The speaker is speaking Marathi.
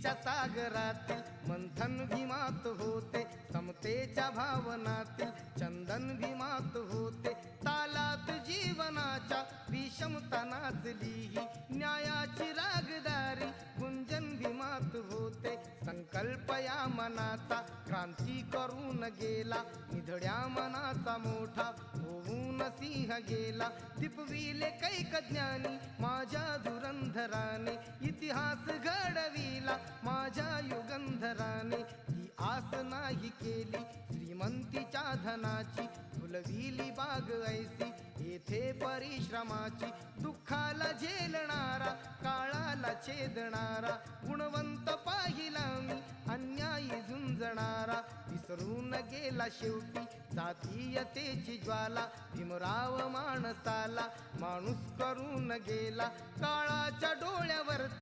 भीतीच्या सागरातील मंथन भीमात होते, समतेच्या भावनातील चंदन भीमात होते, तालात जीवनाच्या विषमता नाचली ही न्यायाची रागदारी गुंजन भीमात होते। संकल्प या मनाचा क्रांती करून गेला, निधड्या मनाचा मोठा होऊन सिंह गेला। दिपविले कैक ज्ञानी माझ्या धुरंधराने, इतिहास घडविला माझ्या युगंधराने। ही आस नाही केली श्रीमंतीच्या धनाची, फुलविली बाग ऐसी येथे परिश्रमाची। दुःखाला झेलणारा काळाला छेदणारा, गुणवंत पाहिला मी अन्यायी झुंजणारा। विसरून गेला शेवटी जातीयतेची ज्वाला, भीमराव माणसाला माणूस करून गेला काळाच्या डोळ्यावर।